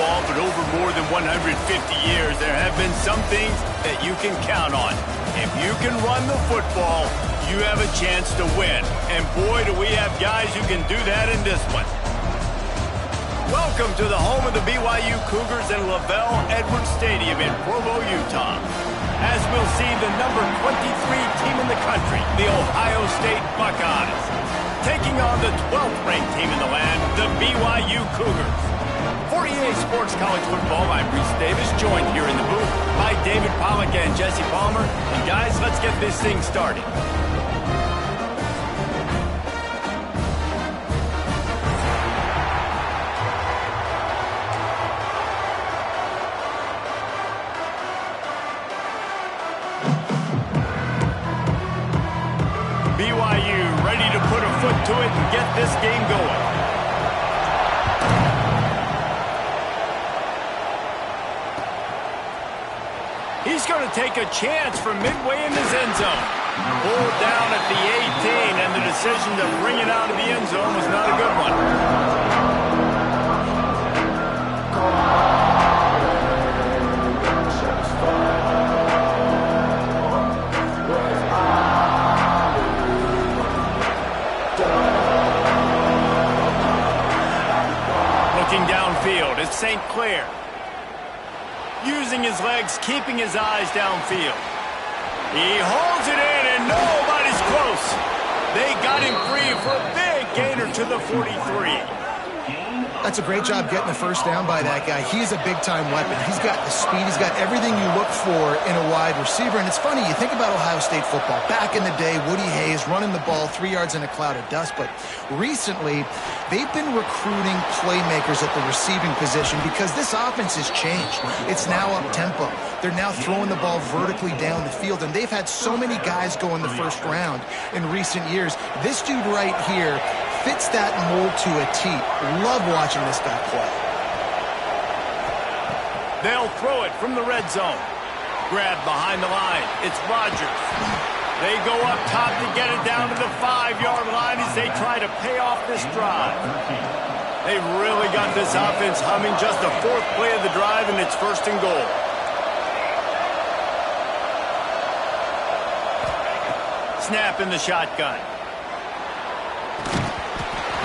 football, but over more than 150 years, there have been some things that you can count on. If you can run the football, you have a chance to win. And boy, do we have guys who can do that in this one. Welcome to the home of the BYU Cougars in LaVell Edwards Stadium in Provo, Utah. As we'll see the number 23 team in the country, the Ohio State Buckeyes, taking on the 12th ranked team in the land, the BYU Cougars. For EA Sports College Football, I'm Reese Davis, joined here in the booth by David Pollack and Jesse Palmer. And guys, let's get this thing started. BYU ready to put a foot to it and get this game going. He's going to take a chance from midway in his end zone. Pulled down at the 18, and the decision to bring it out of the end zone was not a good one. Looking downfield, it's St. Clair. Using his legs, keeping his eyes downfield. He holds it in, and nobody's close. They got him free for a big gainer to the 43. That's a great job getting the first down by that guy. He's a big-time weapon. He's got the speed. He's got everything you look for in a wide receiver. And it's funny, you think about Ohio State football. Back in the day, Woody Hayes running the ball 3 yards in a cloud of dust. But recently, they've been recruiting playmakers at the receiving position because this offense has changed. It's now up-tempo. They're now throwing the ball vertically down the field. And they've had so many guys go in the first round in recent years. This dude right here fits that mold to a T. Love watching this guy play. They'll throw it from the red zone. Grab behind the line. It's Rodgers. They go up top to get it down to the 5-yard line as they try to pay off this drive. They've really got this offense humming. Just the 4th play of the drive, and it's 1st and goal. Snap in the shotgun.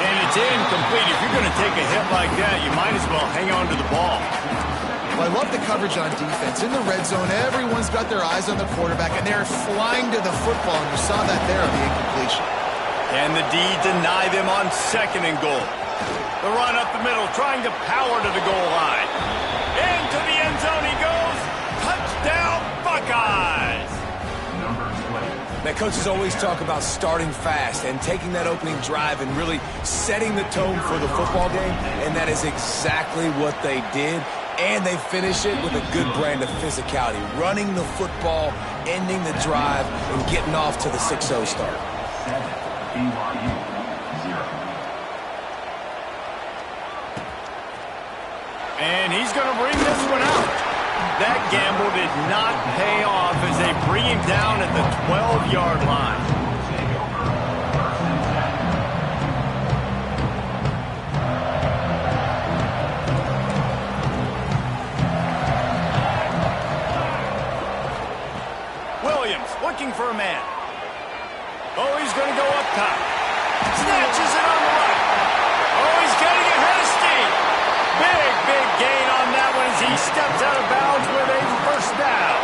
And it's incomplete. If you're going to take a hit like that, you might as well hang on to the ball. Well, I love the coverage on defense. In the red zone, everyone's got their eyes on the quarterback, and they're flying to the football, and you saw that there on the incompletion. And the D deny them on 2nd and goal. The run up the middle, trying to power to the goal line. Into the end zone he goes. Touchdown, Buckeyes! Now, coaches always talk about starting fast and taking that opening drive and really setting the tone for the football game, and that is exactly what they did. And they finish it with a good brand of physicality, running the football, ending the drive, and getting off to the 6-0 start. And he's going to bring this one out. That gamble did not pay off as they bring him down at the 12-yard line. Williams looking for a man. Oh, he's going to go up top. Snatches it on the right. Oh, he's getting ahead of steam. Big gain on that one as he steps out of bounds with a 1st down.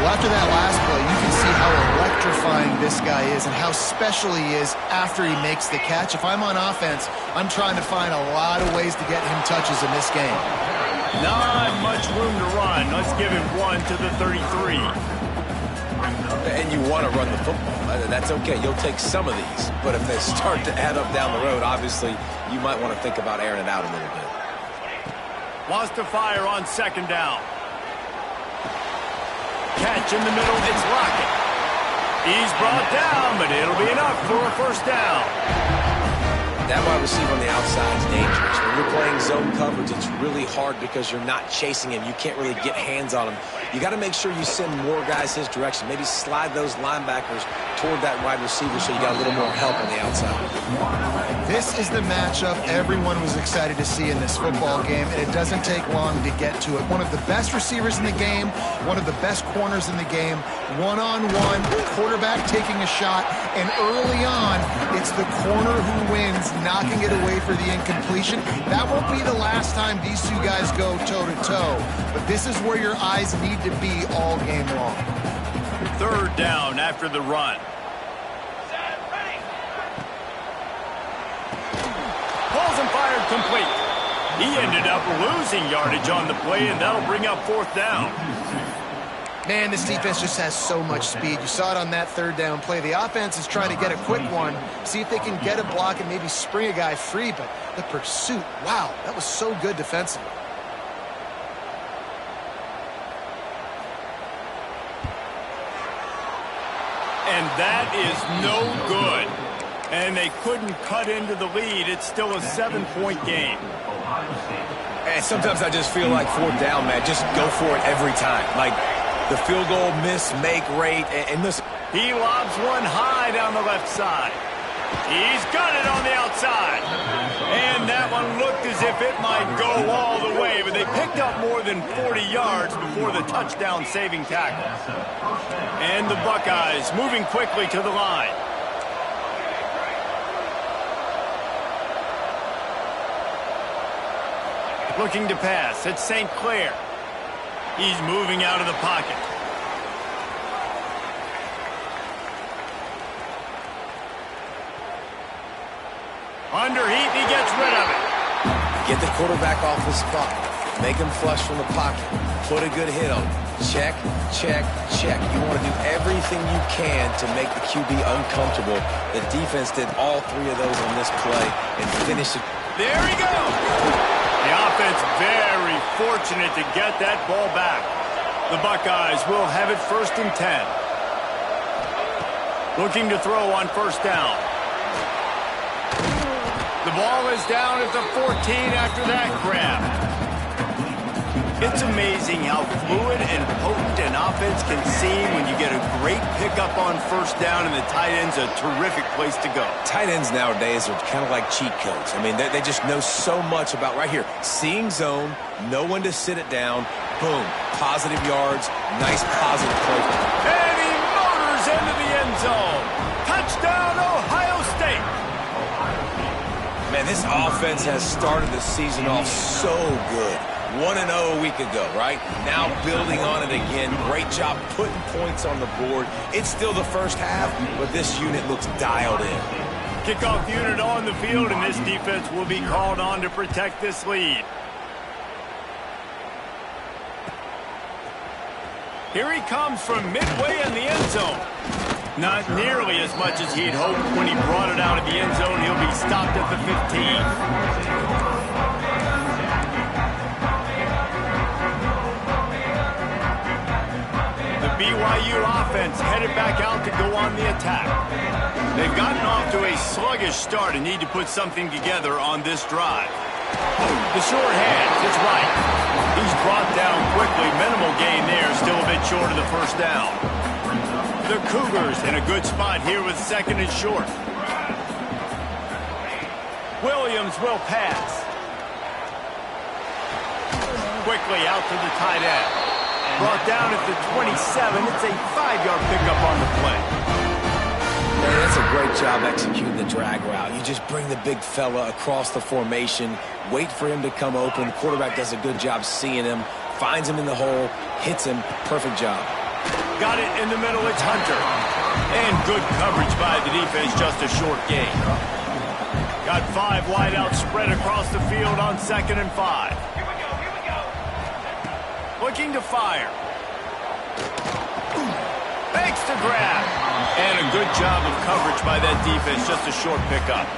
Well, after that last play, you can see how electrifying this guy is and how special he is after he makes the catch. If I'm on offense, I'm trying to find a lot of ways to get him touches in this game. Not much room to run. Let's give him 1 to the 33. And you want to run the football. That's okay. You'll take some of these. But if they start to add up down the road, obviously, you might want to think about airing it out a little bit. Wants to fire on 2nd down. Catch in the middle. It's Lockett. He's brought down, but it'll be enough for a 1st down. That wide receiver on the outside is dangerous. When you're playing zone coverage, it's really hard because you're not chasing him. You can't really get hands on him. You got to make sure you send more guys his direction. Maybe slide those linebackers toward that wide receiver so you got a little more help on the outside. This is the matchup everyone was excited to see in this football game, and it doesn't take long to get to it. One of the best receivers in the game, one of the best corners in the game, one-on-one, quarterback taking a shot, and early on, it's the corner who wins, knocking it away for the incompletion. That won't be the last time these two guys go toe-to-toe, but this is where your eyes need to be all game long. Third down after the run. Balls and fired complete. He ended up losing yardage on the play, and that'll bring up fourth down. Man, this defense just has so much speed. You saw it on that third down play. The offense is trying to get a quick one, see if they can get a block and maybe spring a guy free, but the pursuit, wow, that was so good defensively. And that is no good. And they couldn't cut into the lead. It's still a 7-point game. And sometimes I just feel like fourth down, man, just go for it every time. Like the field goal miss, make rate, and listen. He lobs one high down the left side. He's got it on the outside. And that one looked as if it might go all the way, but they picked up more than 40 yards before the touchdown-saving tackle. And the Buckeyes moving quickly to the line. Looking to pass. It's St. Clair. He's moving out of the pocket. Underheat, he gets rid of it. Get the quarterback off the spot. Make him flush from the pocket. Put a good hit on him. Check, check, check. You want to do everything you can to make the QB uncomfortable. The defense did all three of those on this play and finished it. There he goes. The offense very fortunate to get that ball back. The Buckeyes will have it 1st and 10. Looking to throw on first down. The ball is down at the 14 after that grab. It's amazing how fluid and potent an offense can seem when you get a great pickup on first down, and the tight end's a terrific place to go. Tight ends nowadays are kind of like cheat codes. I mean, they just know so much about right here. Seeing zone, know when to sit it down, boom, positive yards, nice positive play. And he motors into the end zone. Touchdown, Ohio State. Man, this offense has started the season off so good. 1-0 a week ago, right? Now building on it again. Great job putting points on the board. It's still the first half, but this unit looks dialed in. Kickoff unit on the field, and this defense will be called on to protect this lead. Here he comes from midway in the end zone. Not nearly as much as he'd hoped when he brought it out of the end zone. He'll be stopped at the 15. BYU offense headed back out to go on the attack. They've gotten off to a sluggish start and need to put something together on this drive. The short hands, it's right. He's brought down quickly. Minimal gain there, still a bit short of the first down. The Cougars in a good spot here with 2nd and short. Williams will pass. Quickly out to the tight end. Brought down at the 27. It's a 5-yard pickup on the play. Man, that's a great job executing the drag route. You just bring the big fella across the formation, wait for him to come open. The quarterback does a good job seeing him, finds him in the hole, hits him. Perfect job. Got it in the middle. It's Hunter. And good coverage by the defense, just a short gain. Got 5 wideouts spread across the field on 2nd and 5. Looking to fire. Makes the grab. And a good job of coverage by that defense. Just a short pickup.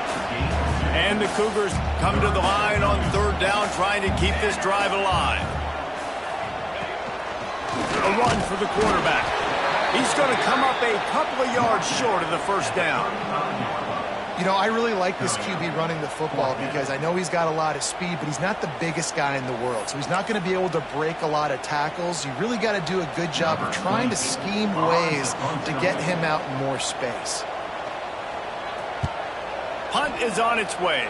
And the Cougars come to the line on 3rd down, trying to keep this drive alive. A run for the quarterback. He's going to come up a couple of yards short of the first down. You know, I really like this QB running the football because I know he's got a lot of speed, but he's not the biggest guy in the world. So he's not going to be able to break a lot of tackles. You really got to do a good job of trying to scheme ways to get him out in more space. Punt is on its way.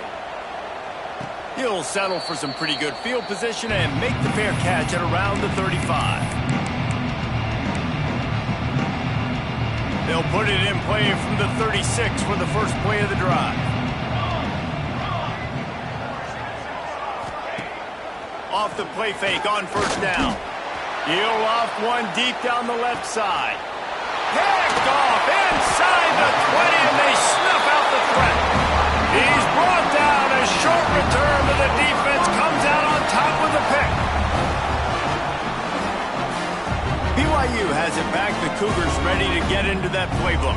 He'll settle for some pretty good field position and make the fair catch at around the 35. They'll put it in play from the 36 for the first play of the drive. Off the play fake on first down. He'll off one deep down the left side. Picked off inside the 20, and they snuff out the threat. He's brought down. A short return, but the defense comes out on top with a pick. BYU has it back. The Cougars ready to get into that playbook.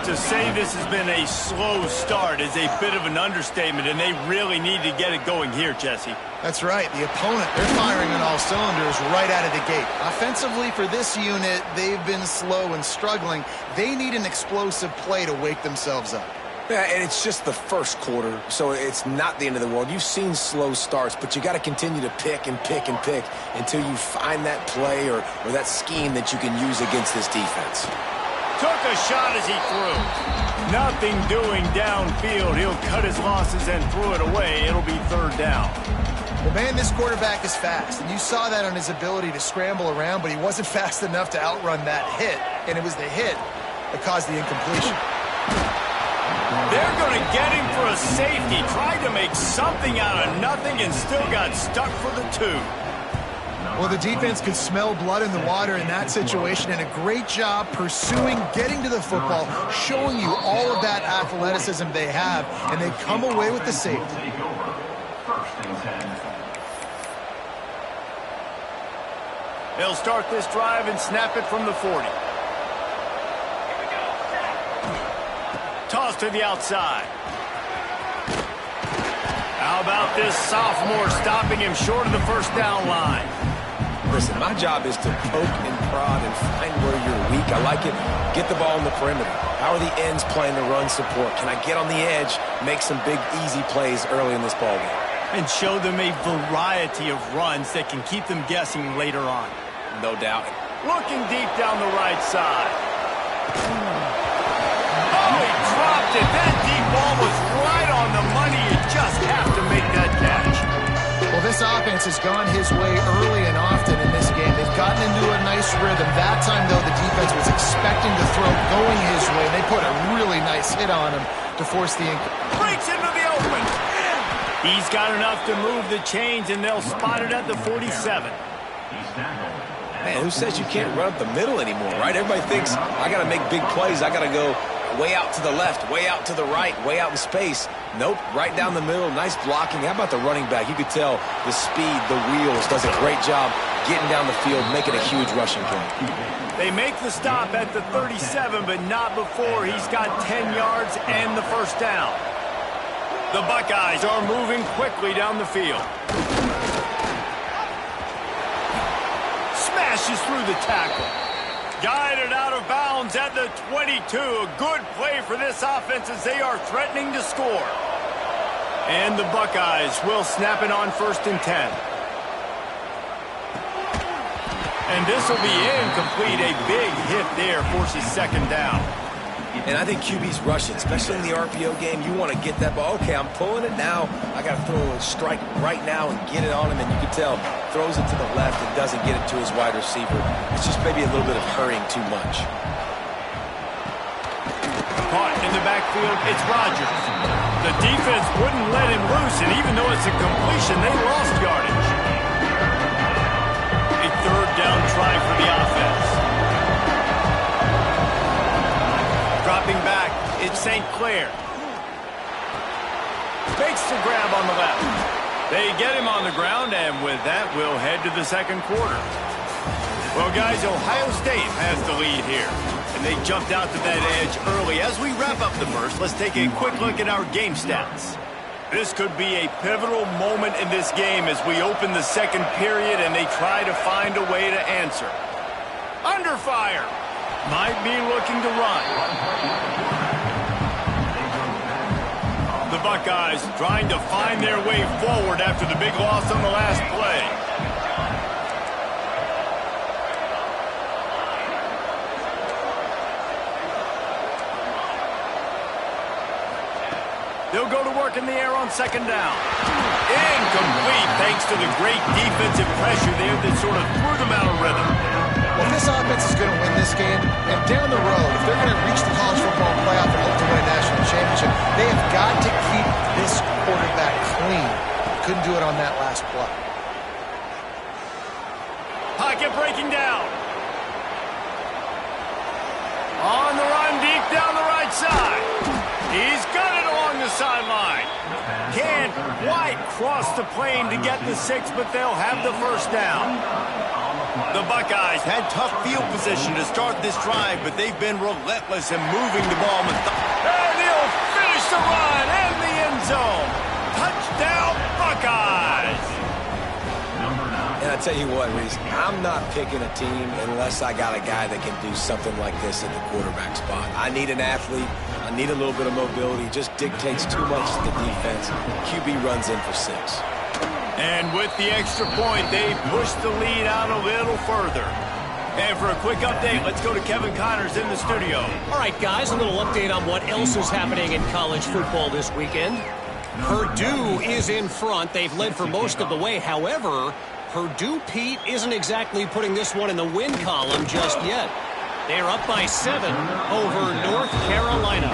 To say this has been a slow start is a bit of an understatement, and they really need to get it going here, Jesse. That's right. The opponent, they're firing on all cylinders right out of the gate. Offensively for this unit, they've been slow and struggling. They need an explosive play to wake themselves up. Yeah, and it's just the first quarter, so it's not the end of the world. You've seen slow starts, but you got to continue to pick and pick and pick until you find that play or that scheme that you can use against this defense. Took a shot as he threw. Nothing doing downfield. He'll cut his losses and threw it away. It'll be third down. Well, man, this quarterback is fast, and you saw that on his ability to scramble around, but he wasn't fast enough to outrun that hit, and it was the hit that caused the incompletion. They're going to get him for a safety. Tried to make something out of nothing and still got stuck for the 2. Well, the defense could smell blood in the water in that situation, and a great job pursuing, getting to the football, showing you all of that athleticism they have, and they come away with the safety. They'll start this drive and snap it from the 40. Toss to the outside. How about this sophomore stopping him short of the first down line? Listen, my job is to poke and prod and find where you're weak. I like it. Get the ball in the perimeter. How are the ends playing the run support? Can I get on the edge, make some big, easy plays early in this ballgame? And show them a variety of runs that can keep them guessing later on. No doubt. Looking deep down the right side. Oh, he dropped it. That deep ball was right on the money. You just have to make that catch. Well, this offense has gone his way early and often in this game. They've gotten into a nice rhythm. That time, though, the defense was expecting the throw going his way. They put a really nice hit on him to force the breaks into the open. He's got enough to move the chains, and they'll spot it at the 47. Man, who says you can't run up the middle anymore, right? Everybody thinks, I got to make big plays. I got to go way out to the left, way out to the right, way out in space. Nope, right down the middle, nice blocking. How about the running back? You could tell the speed, the wheels, does a great job getting down the field, making a huge rushing play. They make the stop at the 37, but not before he's got 10 yards and the first down. The Buckeyes are moving quickly down the field. Smashes through the tackle. Guided out of bounds at the 22. A good play for this offense as they are threatening to score. And the Buckeyes will snap it on 1st and 10. And this will be incomplete. A big hit there forces 2nd down. And I think QB's rushing, especially in the RPO game. You want to get that ball. Okay, I'm pulling it now. I got to throw a strike right now and get it on him. And you can tell, throws it to the left and doesn't get it to his wide receiver. It's just maybe a little bit of hurrying too much. Caught in the backfield, it's Rodgers. The defense wouldn't let him loose, and even though it's a completion, they lost yardage. A 3rd down try for the offense. Dropping back, it's St. Clair. Makes the grab on the left. They get him on the ground, and with that, we'll head to the 2nd quarter. Well, guys, Ohio State has the lead here, and they jumped out to that edge early. As we wrap up the first, let's take a quick look at our game stats. This could be a pivotal moment in this game as we open the 2nd period, and they try to find a way to answer. Under fire. Might be looking to run. The Buckeyes trying to find their way forward after the big loss on the last play. They'll go to work in the air on second down. Incomplete thanks to the great defensive pressure there that sort of threw them out of rhythm. Well, this offense is going to win this game, and down the road, if they're going to reach the college football playoff and hope to win a national championship, they have got to keep this quarterback clean. Couldn't do it on that last play. Pocket breaking down. On the run, deep down the right side. He's got it along the sideline. Can't quite cross the plane to get the 6, but they'll have the first down. The Buckeyes had tough field position to start this drive, but they've been relentless in moving the ball. And he'll finish the run in the end zone. Touchdown, Buckeyes! And I tell you what, Reese, I'm not picking a team unless I got a guy that can do something like this at the quarterback spot. I need an athlete. I need a little bit of mobility. It just dictates too much to the defense. QB runs in for 6. And with the extra point, they push the lead out a little further. And for a quick update, let's go to Kevin Connors in the studio. All right, guys, a little update on what else is happening in college football this weekend. Purdue is in front. They've led for most of the way. However, Purdue, Pete, isn't exactly putting this one in the win column just yet. They're up by 7 over North Carolina.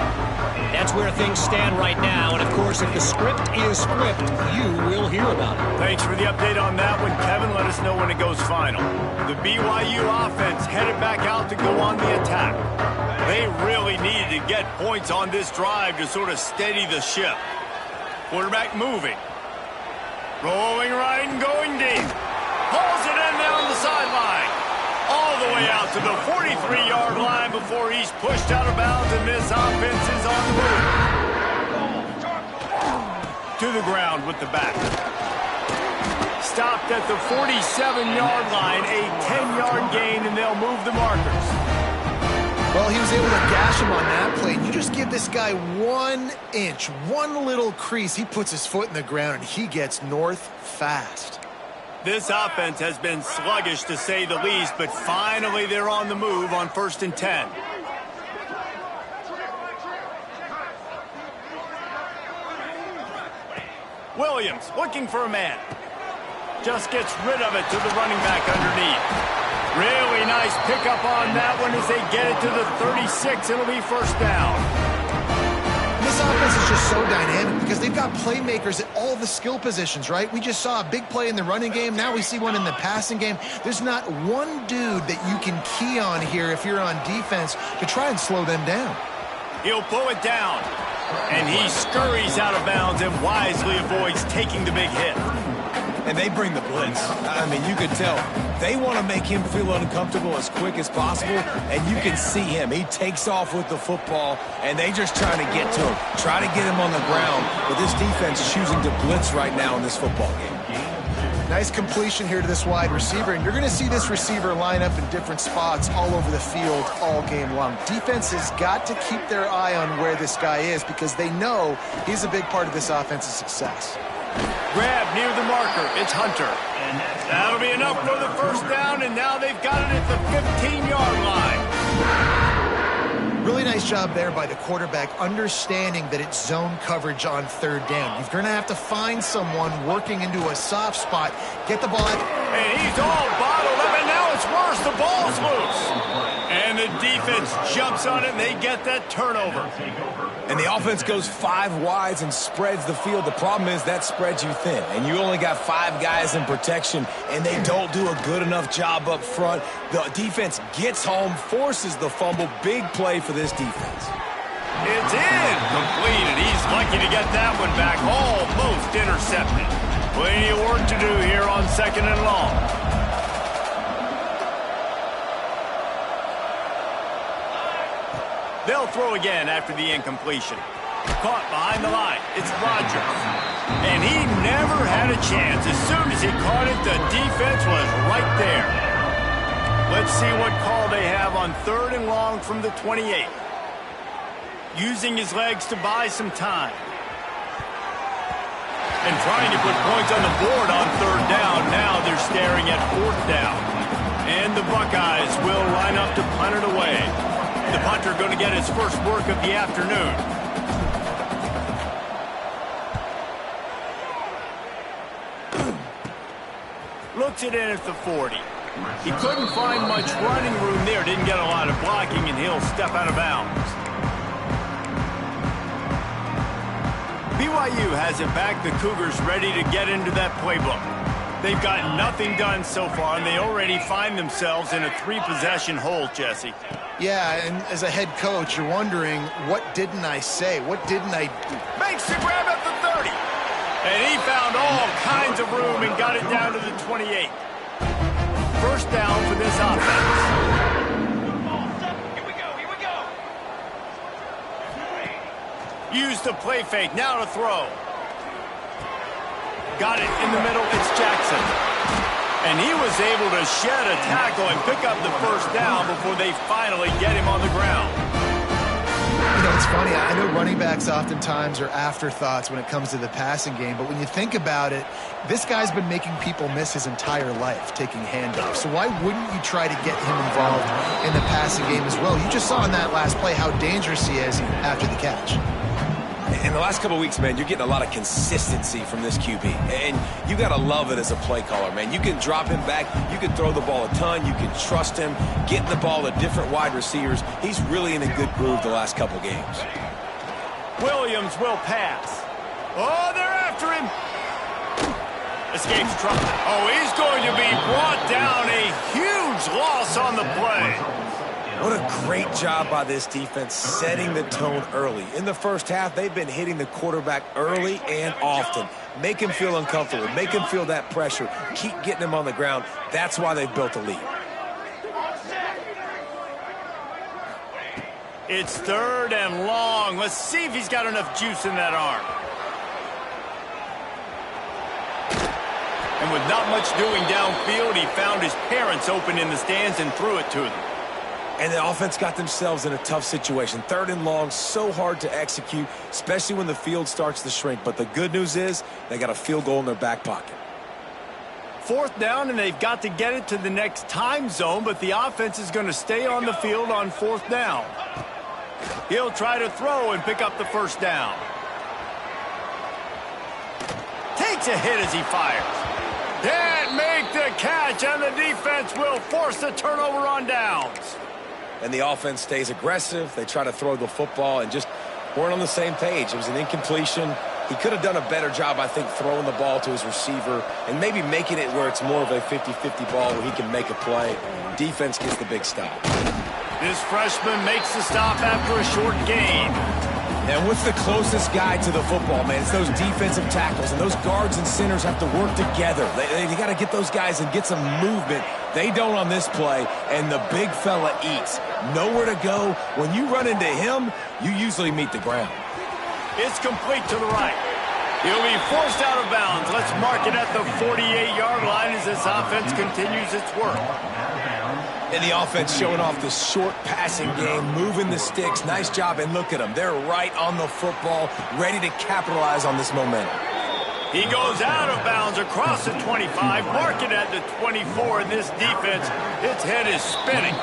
That's where things stand right now. And, of course, if the script is flipped, you will hear about it. Thanks for the update on that one, Kevin. Let us know when it goes final. The BYU offense headed back out to go on the attack. They really needed to get points on this drive to sort of steady the ship. Quarterback moving. Rolling right and going deep. Pulls it in down the sideline. All the way out to the 43-yard line before he's pushed out of bounds, and this offense is on the move. To the ground with the back. Stopped at the 47-yard line, a 10-yard gain, and they'll move the markers. Well, he was able to gash him on that play. You just give this guy 1 inch, one little crease. He puts his foot in the ground, and he gets north fast. This offense has been sluggish, to say the least, but finally they're on the move on 1st and 10. Williams looking for a man. Just gets rid of it to the running back underneath. Really nice pickup on that one as they get it to the 36. It'll be first down. This offense is just so dynamic because they've got playmakers at all the skill positions, right? We just saw a big play in the running game. Now we see one in the passing game. There's not one dude that you can key on here if you're on defense to try and slow them down. He'll pull it down, and he scurries out of bounds and wisely avoids taking the big hit. And they bring the blitz. I mean, you can tell. They want to make him feel uncomfortable as quick as possible, and you can see him. He takes off with the football, and they just trying to get to him, try to get him on the ground. But this defense is choosing to blitz right now in this football game. Nice completion here to this wide receiver, and you're going to see this receiver line up in different spots all over the field all game long. Defense has got to keep their eye on where this guy is because they know he's a big part of this offense's success. Grab near the marker. It's Hunter. That'll be enough for the first down, and now they've got it at the 15-yard line. Really nice job there by the quarterback, understanding that it's zone coverage on 3rd down. You're going to have to find someone working into a soft spot, get the ball out. And he's all bottled up, and now it's worse. The ball's loose. And the defense jumps on it, and they get that turnover. And the offense goes 5 wides and spreads the field. The problem is that spreads you thin, and you only got 5 guys in protection, and they don't do a good enough job up front. The defense gets home, forces the fumble. Big play for this defense. It's incomplete, and he's lucky to get that one back. Almost intercepted. Plenty of work to do here on 2nd and long. They'll throw again after the incompletion. Caught behind the line. It's Rodgers. And he never had a chance. As soon as he caught it, the defense was right there. Let's see what call they have on 3rd and long from the 28. Using his legs to buy some time. And trying to put points on the board on third down. Now they're staring at fourth down. And the Buckeyes will line up to punt it away. The punter going to get his first work of the afternoon. Looks it in at the 40. He couldn't find much running room there. Didn't get a lot of blocking, and he'll step out of bounds. BYU has it back. The Cougars ready to get into that playbook. They've got nothing done so far, and they already find themselves in a three-possession hole, Jesse. Yeah, and as a head coach, you're wondering, what didn't I say? What didn't I do? Makes the grab at the 30. And he found all kinds of room and got it down to the 28. First down for this offense. Here we go. Use the play fake. Now to throw. Got it in the middle. It's Jackson. And he was able to shed a tackle and pick up the first down before they finally get him on the ground. You know, it's funny. I know running backs oftentimes are afterthoughts when it comes to the passing game, but when you think about it, this guy's been making people miss his entire life taking handoffs. So why wouldn't you try to get him involved in the passing game as well? You just saw in that last play how dangerous he is after the catch. In the last couple of weeks, man, you're getting a lot of consistency from this QB. And you got to love it as a play caller, man. You can drop him back. You can throw the ball a ton. You can trust him, getting the ball to different wide receivers. He's really in a good groove the last couple games. Williams will pass. Oh, they're after him. Escapes trouble. Oh, he's going to be brought down. A huge loss on the play. What a great job by this defense setting the tone early. In the first half, they've been hitting the quarterback early and often. Make him feel uncomfortable. Make him feel that pressure. Keep getting him on the ground. That's why they've built a lead. It's third and long. Let's see if he's got enough juice in that arm. And with not much doing downfield, he found his parents open in the stands and threw it to them. And the offense got themselves in a tough situation. Third and long, so hard to execute, especially when the field starts to shrink. But the good news is they got a field goal in their back pocket. Fourth down, and they've got to get it to the next time zone, but the offense is going to stay on the field on fourth down. He'll try to throw and pick up the first down. Takes a hit as he fires. Can't make the catch, and the defense will force the turnover on downs. And the offense stays aggressive. They try to throw the football and just weren't on the same page. It was an incompletion. He could have done a better job, I think, throwing the ball to his receiver and maybe making it where it's more of a 50-50 ball where he can make a play. Defense gets the big stop. This freshman makes the stop after a short gain. And what's the closest guy to the football, man? It's those defensive tackles, and those guards and centers have to work together. They got to get those guys and get some movement. They don't on this play, and the big fella eats. Nowhere to go. When you run into him, you usually meet the ground. It's complete to the right. He'll be forced out of bounds. Let's mark it at the 48-yard line as this offense continues its work. And the offense showing off the short passing game, moving the sticks. Nice job, and look at them. They're right on the football, ready to capitalize on this momentum. He goes out of bounds across the 25, mark it at the 24, and this defense, its head is spinning.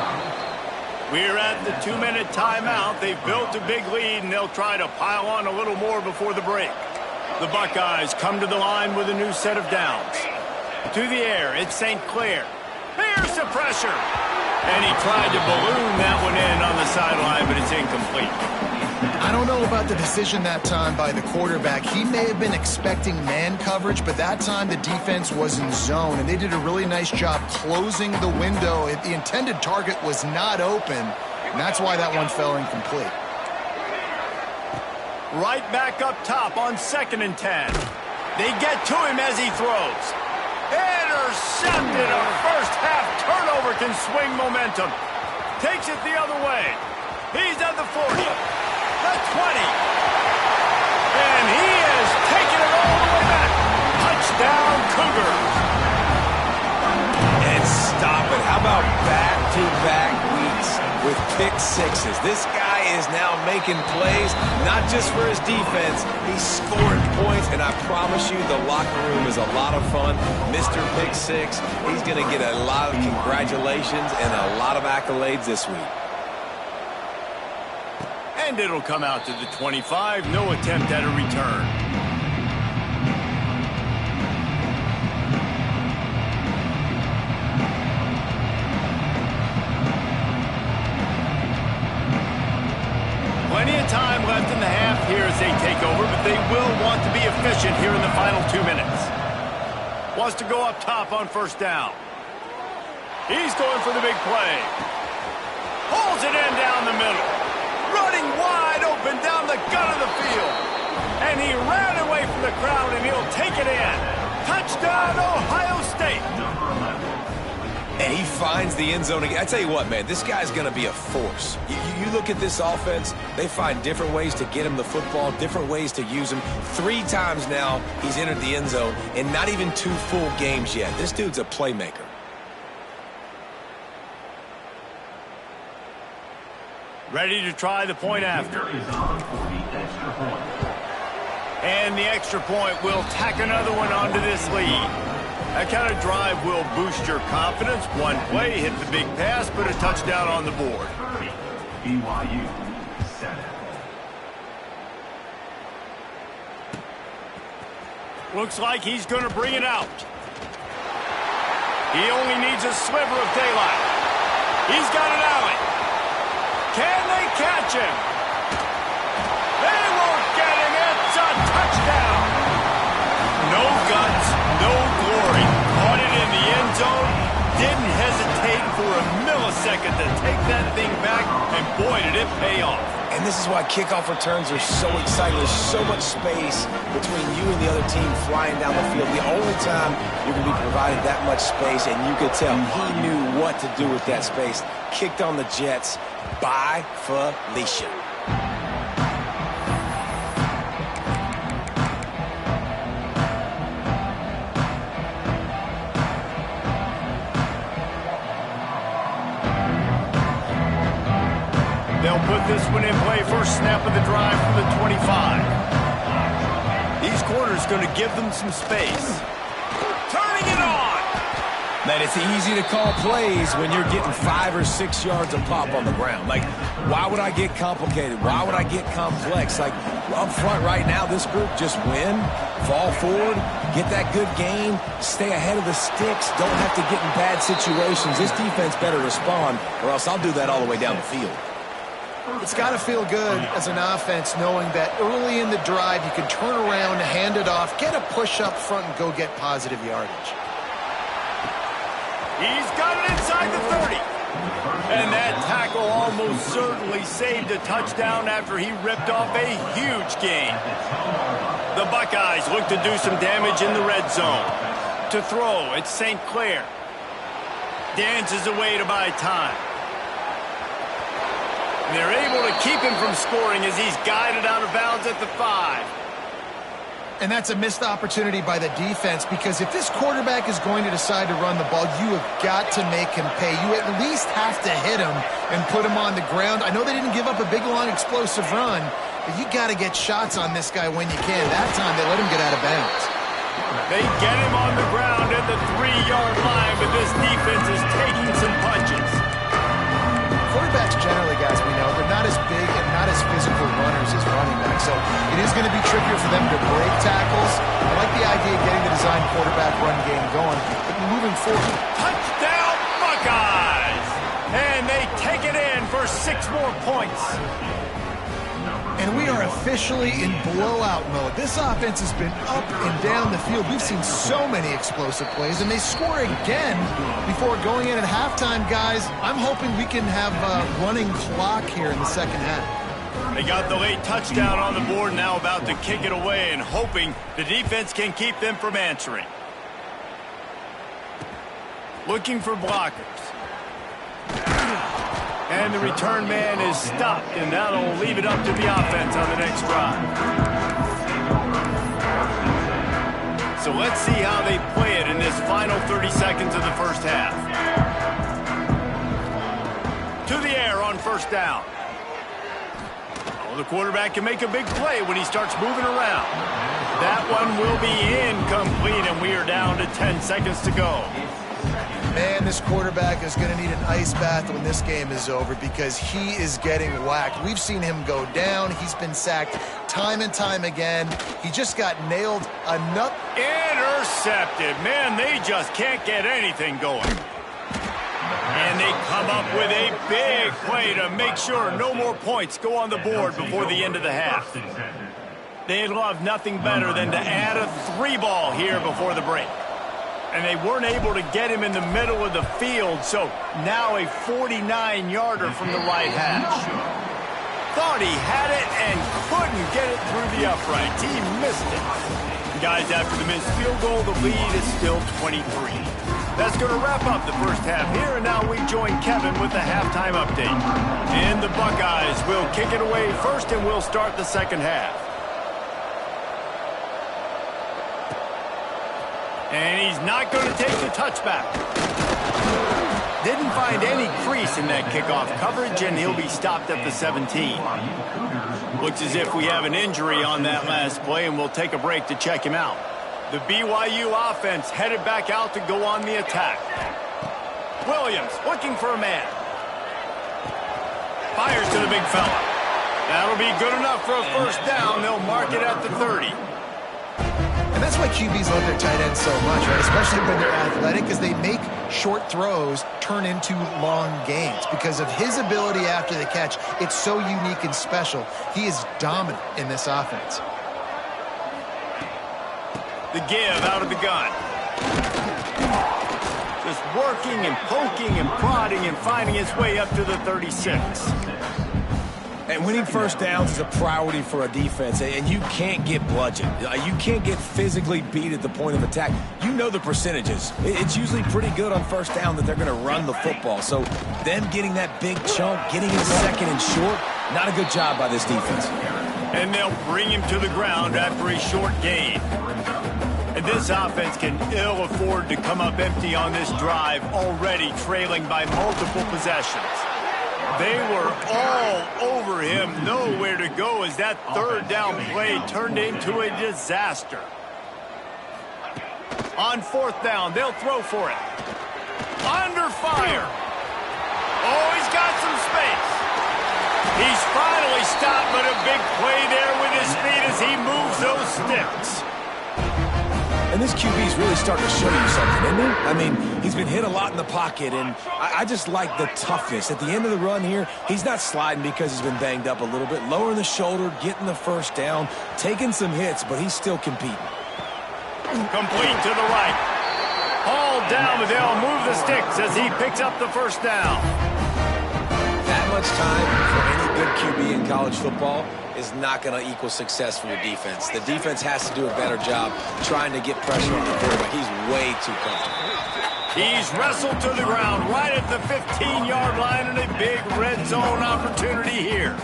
We're at the 2-minute timeout. They've built a big lead, and they'll try to pile on a little more before the break. The Buckeyes come to the line with a new set of downs. To the air, it's St. Clair. Here's the pressure. And he tried to balloon that one in on the sideline, but it's incomplete. I don't know about the decision that time by the quarterback. He may have been expecting man coverage, but that time the defense was in zone, and they did a really nice job closing the window. The intended target was not open, and that's why that one fell incomplete. Right back up top on 2nd and 10. They get to him as he throws. Intercepted. A first-half turnover can swing momentum. Takes it the other way. He's at the 40, the 20. And he is taking it all the way back. Touchdown, Cougars. And stop it. How about back-to-back weeks with pick sixes. This guy is now making plays, not just for his defense. He's scoring points, and I promise you the locker room is a lot of fun. Mr. Pick Six, he's going to get a lot of congratulations and a lot of accolades this week. And it'll come out to the 25. No attempt at a return. Plenty of time left in the half here as they take over, but they will want to be efficient here in the final 2 minutes. Wants to go up top on first down. He's going for the big play. Pulls it in down the middle. Running wide open down the gut of the field. And he ran away from the crowd, and he'll take it in. Touchdown, Ohio State. And he finds the end zone again. I tell you what, man, this guy's going to be a force. You look at this offense, they find different ways to get him the football, different ways to use him. 3 times now he's entered the end zone, and not even 2 full games yet. This dude's a playmaker. Ready to try the point after. And the extra point will tack another one onto this lead. That kind of drive will boost your confidence. One play, hit the big pass, put a touchdown on the board. BYU 7. Looks like he's going to bring it out. He only needs a sliver of daylight. He's got an alley. Can they catch him? They won't get him. It's a touchdown. No guts, no glory. Caught it in the end zone. Didn't hesitate for a millisecond to take that thing back, and boy, did it pay off. And this is why kickoff returns are so exciting. There's so much space between you and the other team flying down the field. The only time you're going to be provided that much space, and you could tell he knew what to do with that space. Kicked on the Jets by Felicia. They'll put this one in play. First snap of the drive from the 25. These corners going to give them some space. Turning it on. Man, it's easy to call plays when you're getting 5 or 6 yards of pop on the ground. Like, why would I get complicated? Why would I get complex? Like, up front right now, this group just win, fall forward, get that good gain, stay ahead of the sticks, don't have to get in bad situations. This defense better respond, or else I'll do that all the way down the field. It's got to feel good as an offense knowing that early in the drive you can turn around, hand it off, get a push up front, and go get positive yardage. He's got it inside the 30. And that tackle almost certainly saved a touchdown after he ripped off a huge gain. The Buckeyes look to do some damage in the red zone. To throw, it's St. Clair. Dances away to buy time. They're able to keep him from scoring as he's guided out of bounds at the 5. And that's a missed opportunity by the defense, because if this quarterback is going to decide to run the ball, you have got to make him pay. You at least have to hit him and put him on the ground. I know they didn't give up a big, long, explosive run, but you got to get shots on this guy when you can. That time they let him get out of bounds. They get him on the ground at the 3-yard line, but this defense is taking some punches. Quarterbacks generally, guys, we know, they're not as big and not as physical runners as running backs, so it is going to be trickier for them to break tackles. I like the idea of getting the design quarterback run game going, but moving forward. Touchdown, Buckeyes! And they take it in for 6 more points. And we are officially in blowout mode. This offense has been up and down the field. We've seen so many explosive plays, and they score again before going in at halftime, guys. I'm hoping we can have a running clock here in the second half. They got the late touchdown on the board, now about to kick it away and hoping the defense can keep them from answering. Looking for blockers. And the return man is stopped, and that'll leave it up to the offense on the next drive. So let's see how they play it in this final 30 seconds of the first half. To the air on first down. Oh, the quarterback can make a big play when he starts moving around. That one will be incomplete, and we are down to 10 seconds to go. Man, this quarterback is going to need an ice bath when this game is over because he is getting whacked. We've seen him go down. He's been sacked time and time again. He just got nailed enough. Intercepted. Man, they just can't get anything going. And they come up with a big play to make sure no more points go on the board before the end of the half. They'd love nothing better than to add a 3-ball here before the break. And they weren't able to get him in the middle of the field, so now a 49-yarder from the right hash. Thought he had it and couldn't get it through the uprights. He missed it. Guys, after the missed field goal, the lead is still 23. That's going to wrap up the first half here, and now we join Kevin with the halftime update. And the Buckeyes will kick it away first, and we'll start the second half. And he's not going to take the touchback. Didn't find any crease in that kickoff coverage, and he'll be stopped at the 17. Looks as if we have an injury on that last play, and we'll take a break to check him out. The BYU offense headed back out to go on the attack. Williams looking for a man. Fires to the big fella. That'll be good enough for a first down. They'll mark it at the 30. And that's why QBs love their tight ends so much, right? Especially when they're athletic, because they make short throws turn into long gains. Because of his ability after the catch, it's so unique and special. He is dominant in this offense. The give out of the gun. Just working and poking and prodding and finding his way up to the 36. And winning first downs is a priority for a defense, and you can't get bludgeoned. You can't get physically beat at the point of attack. You know the percentages. It's usually pretty good on first down that they're going to run the football. So them getting that big chunk, getting it second and short, not a good job by this defense. And they'll bring him to the ground after a short gain. And this offense can ill afford to come up empty on this drive, already trailing by multiple possessions. They were all over him, nowhere to go as that third down play turned into a disaster. On fourth down, they'll throw for it. Under fire. Oh, he's got some space. He's finally stopped, but a big play there with his speed as he moves those sticks. And this QB's really starting to show you something, isn't he? I mean, he's been hit a lot in the pocket, and I just like the toughness. At the end of the run here, he's not sliding because he's been banged up a little bit. Lowering the shoulder, getting the first down, taking some hits, but he's still competing. Complete to the right. Hauled down, but they'll move the sticks as he picks up the first down. That much time for any good QB in college football is not going to equal success for your defense. The defense has to do a better job trying to get pressure on the quarterback. He's way too comfortable. He's wrestled to the ground right at the 15-yard line and a big red zone opportunity here.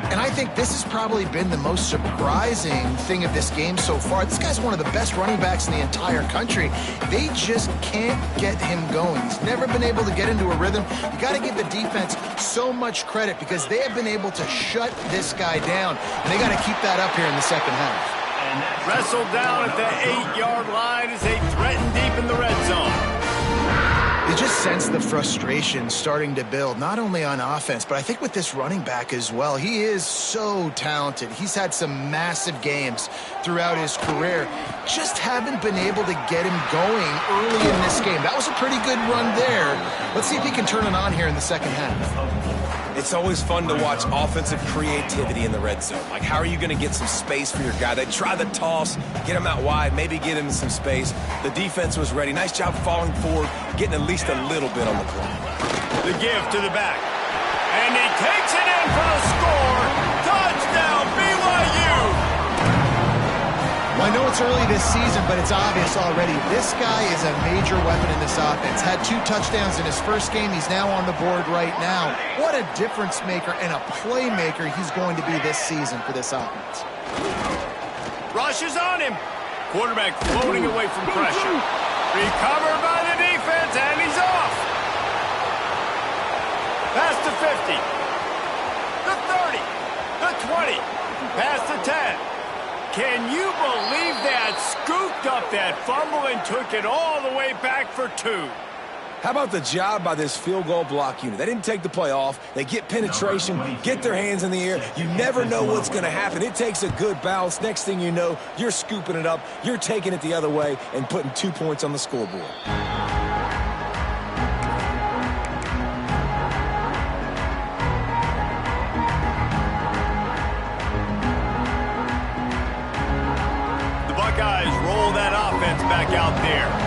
And I think this has probably been the most surprising thing of this game so far. This guy's one of the best running backs in the entire country. They just can't get him going. He's never been able to get into a rhythm. You got to give the defense so much credit because they have been able to shut this guy down. And they got to keep that up here in the second half. Wrestled down at the 8-yard line as they threaten deep in the red zone. You just sense the frustration starting to build, not only on offense, but I think with this running back as well. He is so talented. He's had some massive games throughout his career. Just haven't been able to get him going early in this game. That was a pretty good run there. Let's see if he can turn it on here in the second half. It's always fun to watch offensive creativity in the red zone. Like, how are you going to get some space for your guy? They try the toss, get him out wide, maybe get him some space. The defense was ready. Nice job falling forward, getting at least a little bit on the play. The give to the back. And he takes it in for the score. Touchdown, BYU! Well, I know it's early this season, but it's obvious already. This guy is a major weapon in this offense. Had 2 touchdowns in his first game. He's now on the board right now. What a difference maker and a playmaker he's going to be this season for this offense. Rush is on him. Quarterback floating away from pressure. Recovered by the defense, and he's off. Past the 50. dropped that fumble and took it all the way back for 2. How about the job by this field goal block unit? They didn't take the play off. They get penetration, get their hands in the air. You never know what's going to happen. It takes a good bounce. Next thing you know, you're scooping it up. You're taking it the other way and putting 2 points on the scoreboard. The Buckeyes roll that offense back out there.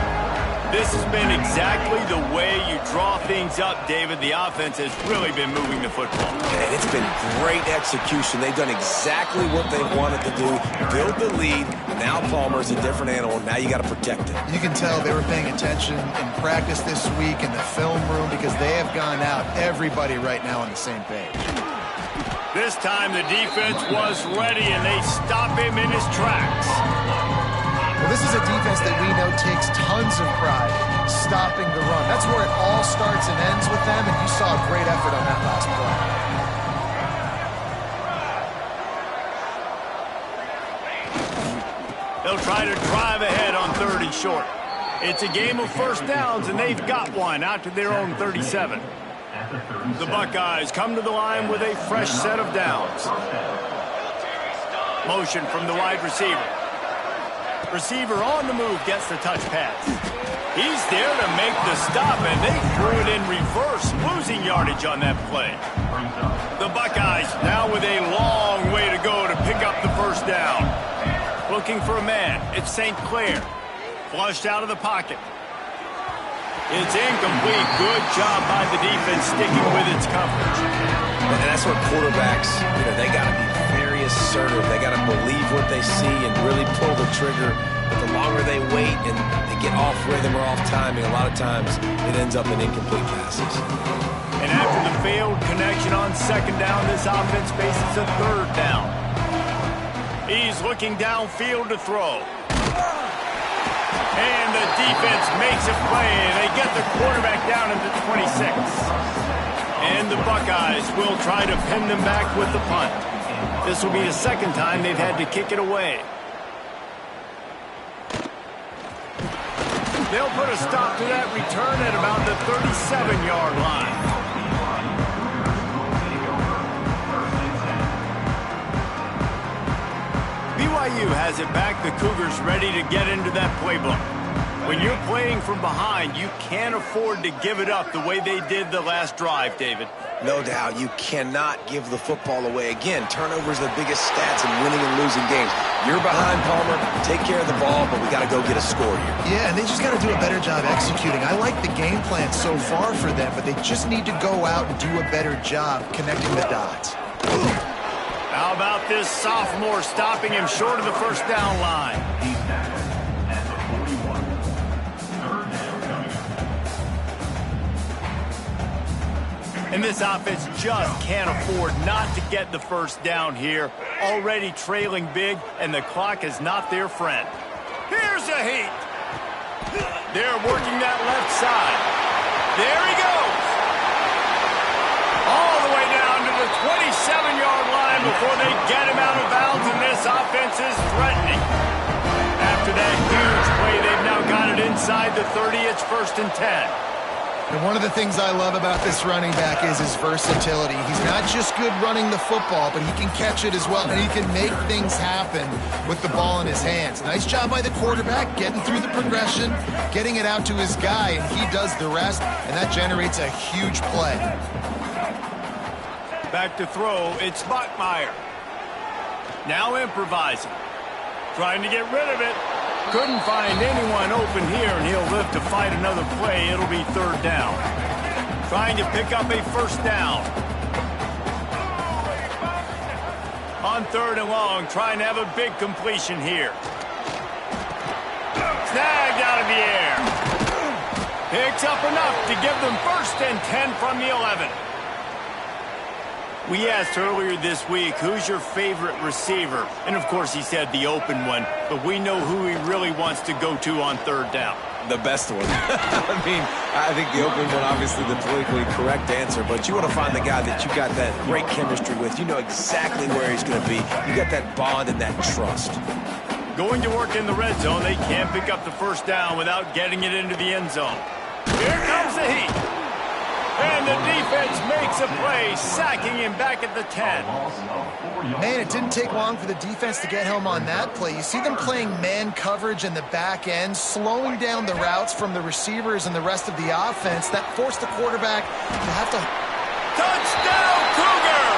This has been exactly the way you draw things up, David. The offense has really been moving the football. And it's been great execution. They've done exactly what they wanted to do. Build the lead. Now Palmer's a different animal. Now you got to protect it. You can tell they were paying attention in practice this week in the film room because they have gone out, everybody right now on the same page. This time the defense was ready, and they stop him in his tracks. Well, this is a defense that we know takes tons of pride stopping the run. That's where it all starts and ends with them, and you saw a great effort on that last play. They'll try to drive ahead on 3rd and short. It's a game of first downs, and they've got one out to their own 37. The Buckeyes come to the line with a fresh set of downs. Motion from the wide receiver. Receiver on the move gets the touch pass. He's there to make the stop, and they threw it in reverse, losing yardage on that play. The Buckeyes now with a long way to go to pick up the first down. Looking for a man. It's St. Clair. Flushed out of the pocket. It's incomplete. Good job by the defense sticking with its coverage. And that's what quarterbacks, they got to be very assertive. They got to believe what they see and really pull the trigger. But the longer they wait and they get off rhythm or off timing, a lot of times it ends up in incomplete passes. And after the failed connection on 2nd down, this offense faces a 3rd down. He's looking downfield to throw. And the defense makes a play. They get the quarterback down at the 26. And the Buckeyes will try to pin them back with the punt. This will be the 2nd time they've had to kick it away. They'll put a stop to that return at about the 37-yard line. BYU has it back. The Cougars ready to get into that playbook. When you're playing from behind, you can't afford to give it up the way they did the last drive, David. No doubt. You cannot give the football away. Again, turnovers are the biggest stats in winning and losing games. You're behind, Palmer. Take care of the ball, but we got to go get a score here. Yeah, and they just got to do a better job executing. I like the game plan so far for them, but they just need to go out and do a better job connecting the dots. How about this sophomore stopping him short of the first down line? And this offense just can't afford not to get the first down here. Already trailing big, and the clock is not their friend. Here's a heat. They're working that left side. There he goes. All the way down to the 27-yard line before they get him out of bounds, and this offense is threatening. After that huge play, they've now got it inside the 30. It's 1st and 10. And one of the things I love about this running back is his versatility. He's not just good running the football, but he can catch it as well, and he can make things happen with the ball in his hands. Nice job by the quarterback, getting through the progression, getting it out to his guy, and he does the rest, and that generates a huge play. Back to throw, it's Bachmeier. Now improvising. Trying to get rid of it. Couldn't find anyone open here, and he'll live to fight another play. It'll be 3rd down. Trying to pick up a first down. On 3rd and long, trying to have a big completion here. Snagged out of the air. Picks up enough to give them 1st and 10 from the 11. We asked earlier this week, who's your favorite receiver? And, of course, he said the open one. But we know who he really wants to go to on 3rd down. The best one. I think the open one, obviously the politically correct answer. But you want to find the guy that you got that great chemistry with. You know exactly where he's going to be. You got that bond and that trust. Going to work in the red zone. They can't pick up the first down without getting it into the end zone. Here comes the heat. And the defense makes a play, sacking him back at the 10. Man, it didn't take long for the defense to get home on that play. You see them playing man coverage in the back end, slowing down the routes from the receivers and the rest of the offense. That forced the quarterback to have to... Touchdown, Cougar!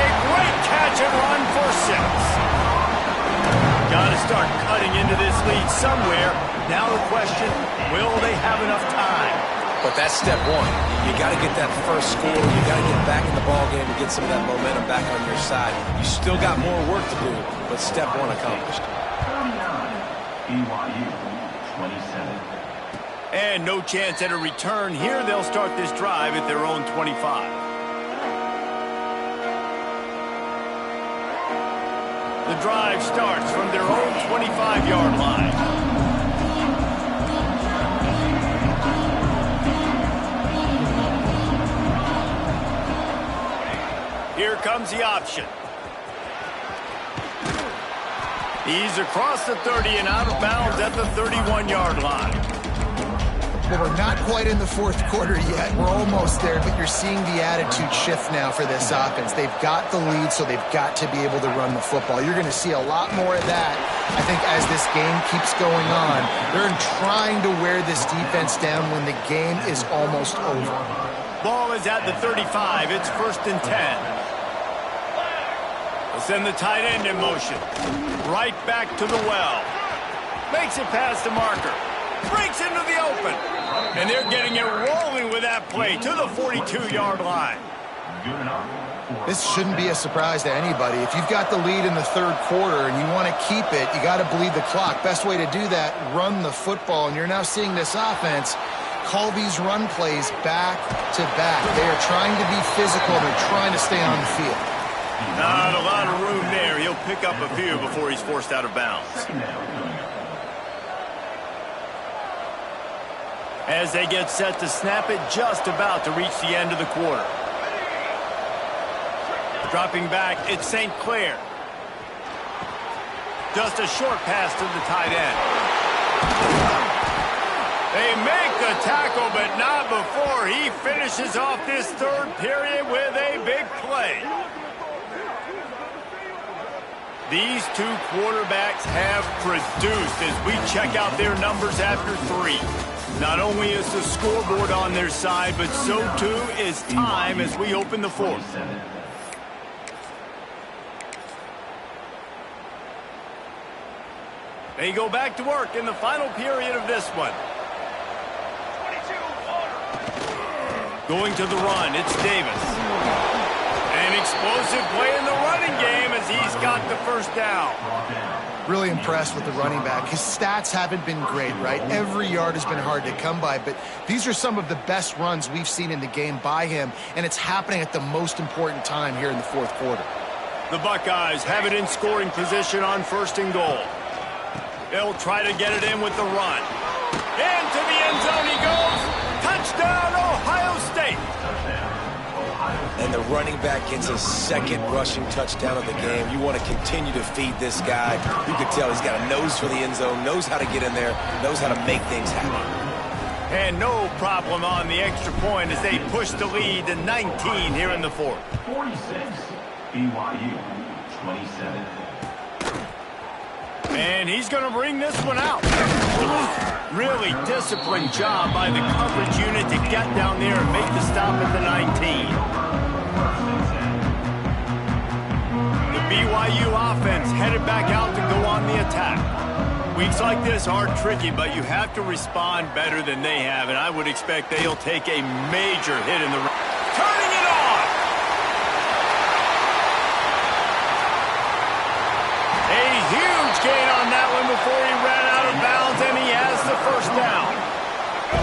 A great catch and run for 6. Got to start cutting into this lead somewhere. Now the question, will they have enough time? But that's step one. You got to get that first score. You got to get back in the ball game and get some of that momentum back on your side. You still got more work to do, but step one accomplished. 39, BYU, 27. And no chance at a return here. They'll start this drive at their own 25. The drive starts from their own 25-yard line. Here comes the option. He's across the 30 and out of bounds at the 31-yard line. Well, we're not quite in the fourth quarter yet. We're almost there, but you're seeing the attitude shift now for this offense. They've got the lead, so they've got to be able to run the football. You're going to see a lot more of that, I think, as this game keeps going on. They're trying to wear this defense down when the game is almost over. Ball is at the 35. It's 1st and 10. They'll send the tight end in motion. Right back to the well. Makes it past the marker. Breaks into the open. And they're getting it rolling with that play to the 42-yard line. This shouldn't be a surprise to anybody. If you've got the lead in the third quarter and you want to keep it, you got to bleed the clock. Best way to do that, run the football. And you're now seeing this offense call these run plays back to back. They are trying to be physical. They're trying to stay on the field. Not a lot of room there. He'll pick up a few before he's forced out of bounds. As they get set to snap it, just about to reach the end of the quarter. Dropping back, it's St. Clair. Just a short pass to the tight end. They make the tackle, but not before he finishes off this third period with a big play. These two quarterbacks have produced as we check out their numbers after 3. Not only is the scoreboard on their side, but so too is time as we open the fourth. They go back to work in the final period of this one. Going to the run, it's Davis. An explosive play in the running game as he's got the first down. Really impressed with the running back. His stats haven't been great, right? Every yard has been hard to come by, but these are some of the best runs we've seen in the game by him, and it's happening at the most important time here in the fourth quarter. The Buckeyes have it in scoring position on 1st and goal. They'll try to get it in with the run. Into the end zone he goes. Touchdown, Ohio State. And the running back gets his second rushing touchdown of the game. You want to continue to feed this guy. You can tell he's got a nose for the end zone, knows how to get in there, knows how to make things happen. And no problem on the extra point as they push the lead to 19 here in the fourth. 46, BYU, 27. And he's going to bring this one out. Really disciplined job by the coverage unit to get down there and make the stop at the 19. The BYU offense headed back out to go on the attack. Weeks like this are tricky, but you have to respond better than they have, and I would expect they'll take a major hit in the... Turning it on! A huge gain on that one before he ran out of bounds, and he has the first down.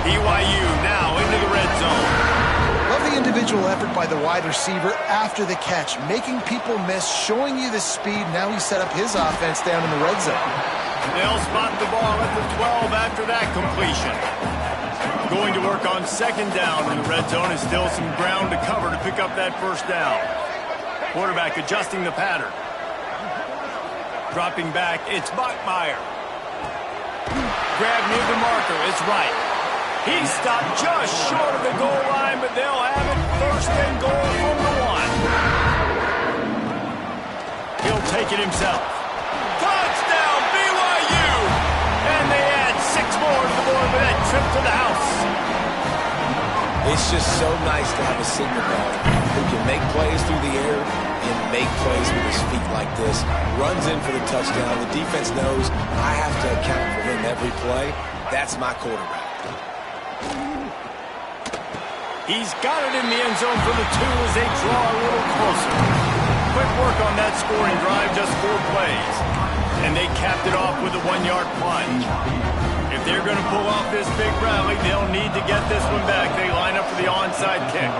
BYU now into the red zone. Love the individual effort by the wide receiver after the catch, making people miss, showing you the speed. Now he set up his offense down in the red zone. They'll spot the ball at the 12 after that completion. Going to work on 2nd down in the red zone is still some ground to cover to pick up that first down. Quarterback adjusting the pattern. Dropping back, it's Bachmeier. Grab near the marker, it's right. He stopped just short of the goal line, but they'll have it first and goal from the 1. He'll take it himself. Touchdown, BYU! And they add 6 more to the board with that trip to the house. It's just so nice to have a signal guard who can make plays through the air and make plays with his feet like this. Runs in for the touchdown. The defense knows I have to account for him every play. That's my quarterback. He's got it in the end zone for the 2 as they draw a little closer. Quick work on that scoring drive, just 4 plays. And they capped it off with a 1-yard plunge. If they're going to pull off this big rally, they'll need to get this one back. They line up for the onside kick.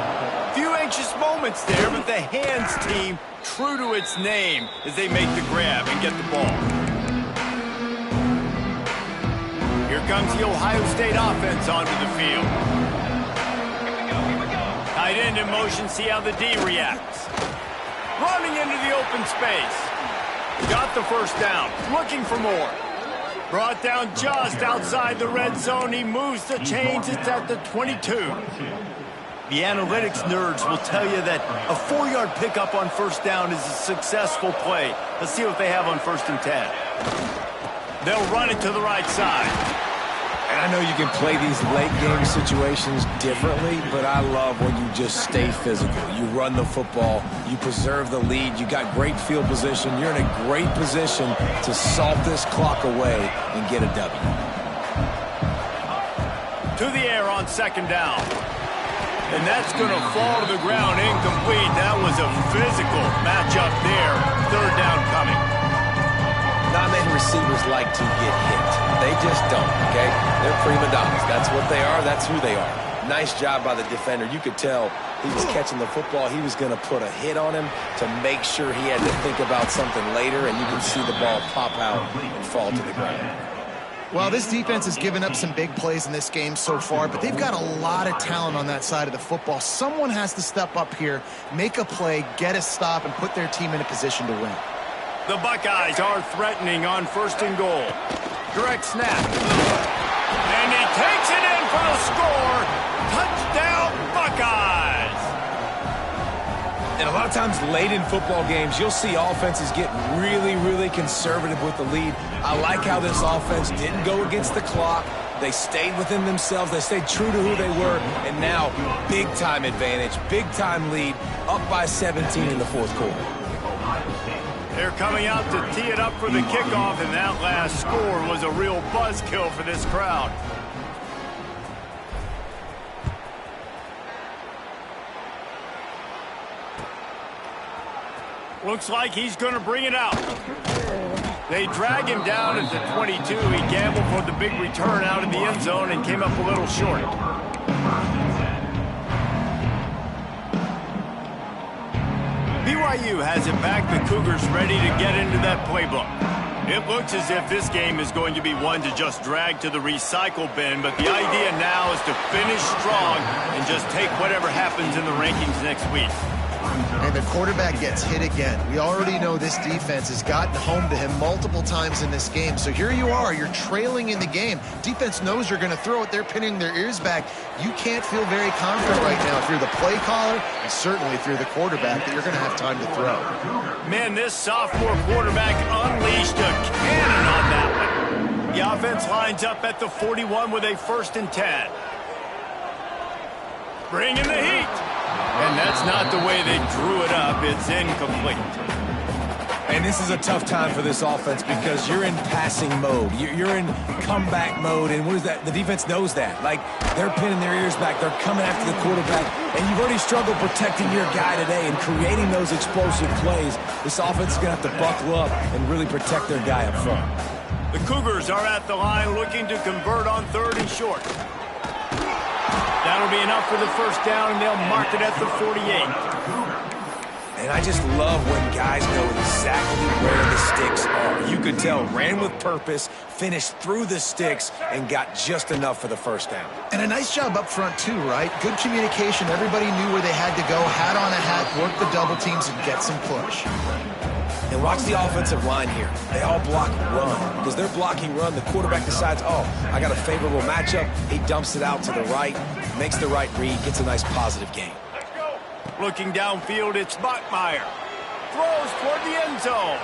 Few anxious moments there, but the hands team true to its name as they make the grab and get the ball. Here comes the Ohio State offense onto the field. Tight end in motion, see how the D reacts. Running into the open space. Got the first down, looking for more. Brought down just outside the red zone. He moves the chains. It's at the 22. The analytics nerds will tell you that a 4-yard pickup on first down is a successful play. Let's see what they have on 1st and 10. They'll run it to the right side. And I know you can play these late-game situations differently, but I love when you just stay physical. You run the football, you preserve the lead, you got great field position, you're in a great position to salt this clock away and get a W. To the air on 2nd down. And that's going to fall to the ground incomplete. That was a physical matchup there. 3rd down coming. Not many receivers like to get hit. They just don't, okay? They're prima donnas. That's what they are. That's who they are. Nice job by the defender. You could tell he was catching the football. He was going to put a hit on him to make sure he had to think about something later, and you can see the ball pop out and fall to the ground. Well, this defense has given up some big plays in this game so far, but they've got a lot of talent on that side of the football. Someone has to step up here, make a play, get a stop, and put their team in a position to win. The Buckeyes are threatening on 1st and goal. Direct snap. And he takes it in for the score. Touchdown, Buckeyes! And a lot of times late in football games, you'll see offenses get really, really conservative with the lead. I like how this offense didn't go against the clock. They stayed within themselves. They stayed true to who they were. And now, big-time advantage, big-time lead, up by 17 in the 4th quarter. They're coming out to tee it up for the kickoff, and that last score was a real buzzkill for this crowd. Looks like he's going to bring it out. They drag him down at the 22. He gambled for the big return out of the end zone and came up a little short. BYU has it back. The Cougars ready to get into that playbook. It looks as if this game is going to be one to just drag to the recycle bin, but the idea now is to finish strong and just take whatever happens in the rankings next week. And the quarterback gets hit again. We already know this defense has gotten home to him multiple times in this game. So here you are, you're trailing in the game. Defense knows you're going to throw it. They're pinning their ears back. You can't feel very confident right now if you're the play caller and certainly if you're the quarterback that you're going to have time to throw. Man, this sophomore quarterback unleashed a cannon on that one. The offense lines up at the 41 with a 1st and 10. Bringing the heat. And that's not the way they drew it up. It's incomplete. And this is a tough time for this offense because you're in passing mode. You're in comeback mode, and what is that? The defense knows that. Like, they're pinning their ears back. They're coming after the quarterback, and you've already struggled protecting your guy today and creating those explosive plays. This offense is going to have to buckle up and really protect their guy up front. The Cougars are at the line looking to convert on 3rd and short. That'll be enough for the first down, and they'll mark it at the 48. And I just love when guys know exactly where the sticks are. You could tell, ran with purpose, finished through the sticks, and got just enough for the first down. And a nice job up front, too, right? Good communication. Everybody knew where they had to go, hat on a hat, work the double teams, and get some push. And watch the offensive line here. They all block run. Because they're blocking run, the quarterback decides, oh, I got a favorable matchup. He dumps it out to the right, makes the right read, gets a nice positive gain. Looking downfield, it's Bachmeier. Throws toward the end zone.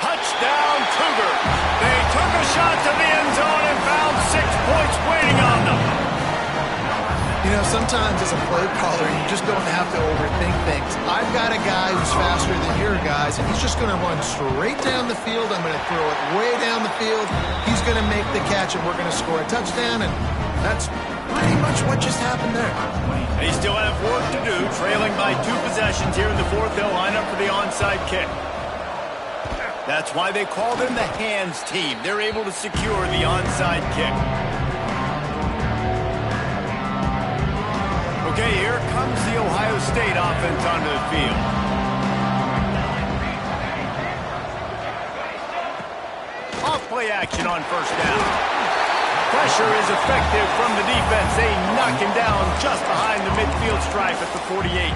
Touchdown, Cougars. They took a shot to the end zone and found 6 points waiting on them. You know, sometimes as a play caller, you just don't have to overthink things. I've got a guy who's faster than your guys, and he's just going to run straight down the field. I'm going to throw it way down the field. He's going to make the catch, and we're going to score a touchdown, and that's pretty much what just happened there. They still have work to do, trailing by 2 possessions here in the fourth. They'll line up for the onside kick. That's why they call them the hands team. They're able to secure the onside kick. Okay, here comes the Ohio State offense onto the field. Off play action on first down. Pressure is effective from the defense. They knock him down just behind the midfield stripe at the 48.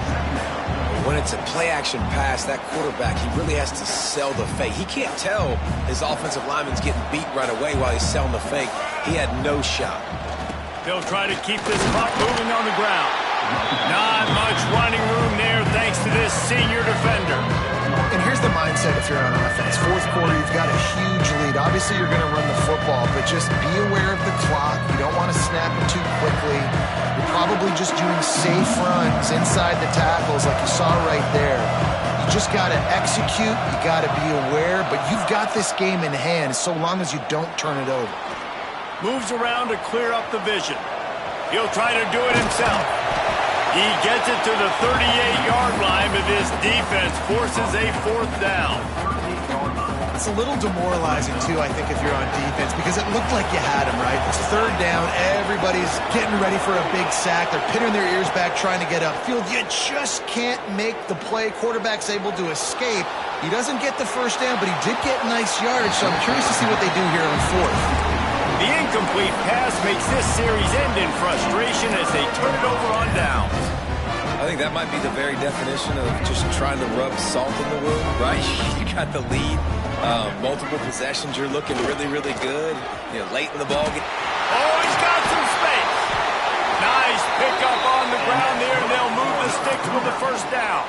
When it's a play-action pass, that quarterback, he really has to sell the fake. He can't tell his offensive lineman's getting beat right away while he's selling the fake. He had no shot. They'll try to keep this clock moving on the ground. Not much running room there thanks to this senior defender. And here's the mindset if you're on offense. Fourth quarter, you've got a huge lead. Obviously, you're going to run the football, but just be aware of the clock. You don't want to snap it too quickly. You're probably just doing safe runs inside the tackles like you saw right there. You just got to execute. You got to be aware, but you've got this game in hand so long as you don't turn it over. Moves around to clear up the vision. He'll try to do it himself. He gets it to the 38-yard line, but this defense forces a fourth down. It's a little demoralizing, too, I think, if you're on defense, because it looked like you had him, right? It's third down. Everybody's getting ready for a big sack. They're pinning their ears back, trying to get upfield. You just can't make the play. Quarterback's able to escape. He doesn't get the first down, but he did get nice yardage, so I'm curious to see what they do here on fourth. The incomplete pass makes this series end in frustration as they turn it over on downs. I think that might be the very definition of just trying to rub salt in the wound, right? You got the lead, multiple possessions, you're looking really, really good. You know, late in the ball game. Oh, he's got some space. Nice pickup on the ground there, and they'll move the sticks with the first down.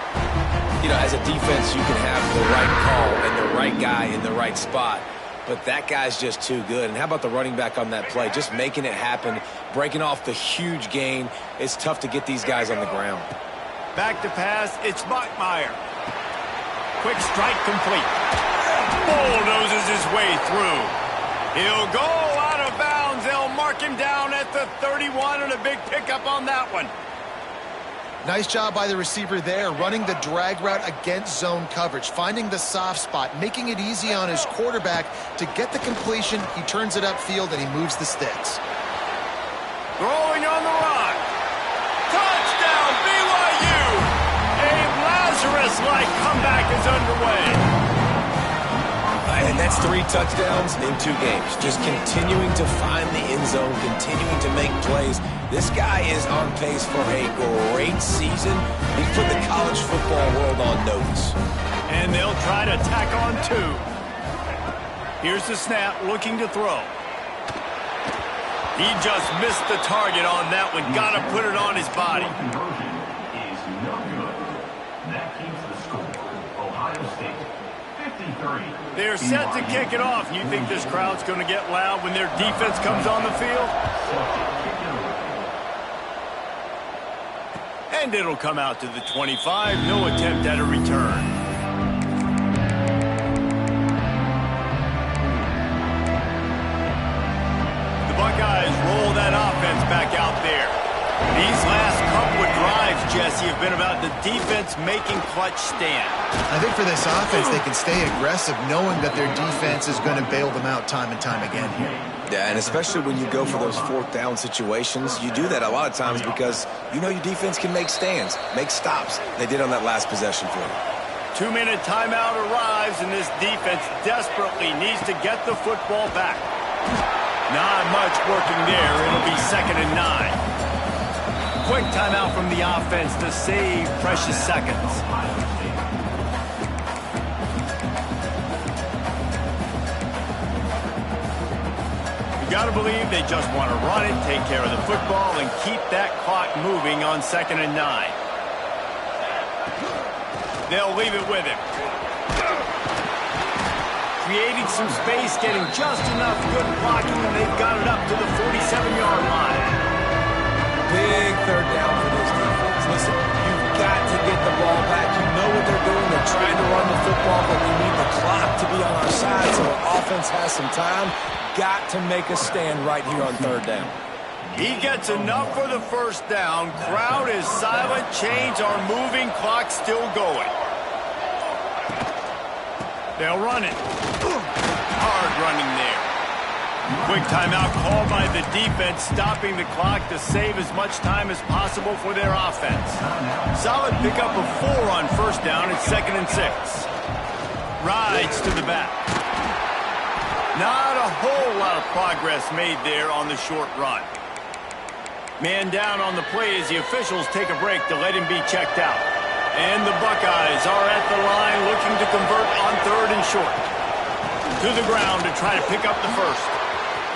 You know, as a defense, you can have the right call and the right guy in the right spot. But that guy's just too good. And how about the running back on that play? Just making it happen, breaking off the huge gain. It's tough to get these guys on the ground. Back to pass, it's Bachmeier. Quick strike complete. Bulldozes his way through. He'll go out of bounds. They'll mark him down at the 31, and a big pickup on that one. Nice job by the receiver there, running the drag route against zone coverage, finding the soft spot, making it easy on his quarterback to get the completion. He turns it upfield, and he moves the sticks. Throwing on the run. Touchdown, BYU! A Lazarus-like comeback is underway. And that's 3 touchdowns in 2 games. Just continuing to find the end zone, continuing to make plays. This guy is on pace for a great season. He's put the college football world on notice. And they'll try to tack on 2. Here's the snap, looking to throw. He just missed the target on that one. Got to put it on his body. Conversion is no good. That keeps the score. Ohio State 53. They're set to kick it off. You think this crowd's going to get loud when their defense comes on the field? And it'll come out to the 25. No attempt at a return. The Buckeyes roll that offense back out there. These last couple of drives, Jesse, have been about the defense making clutch stand. I think for this offense, they can stay aggressive knowing that their defense is going to bail them out time and time again here. Yeah, and especially when you go for those 4th down situations, you do that a lot of times because you know your defense can make stands, make stops. They did on that last possession for you. 2-minute timeout arrives, and this defense desperately needs to get the football back. Not much working there. It'll be 2nd and 9. Quick timeout from the offense to save precious seconds. got to believe they just want to run it, take care of the football, and keep that clock moving on 2nd and 9. They'll leave it with him. Creating some space, getting just enough good blocking, and they've got it up to the 47-yard line. Big 3rd down for this defense. Listen, you've got to get the ball back. You know what they're doing. They're trying to run the football, but we need the clock to be on our side so our offense has some time. Got to make a stand right here on 3rd down. He gets enough for the 1st down. Crowd is silent. Chains are moving. Clock still going. They'll run it. Hard running there. Quick timeout called by the defense, stopping the clock to save as much time as possible for their offense. Solid pickup of 4 on 1st down. It's 2nd and 6. Rides to the back. Not a whole lot of progress made there on the short run. Man down on the play as the officials take a break to let him be checked out. And the Buckeyes are at the line looking to convert on 3rd and short. To the ground to try to pick up the 1st.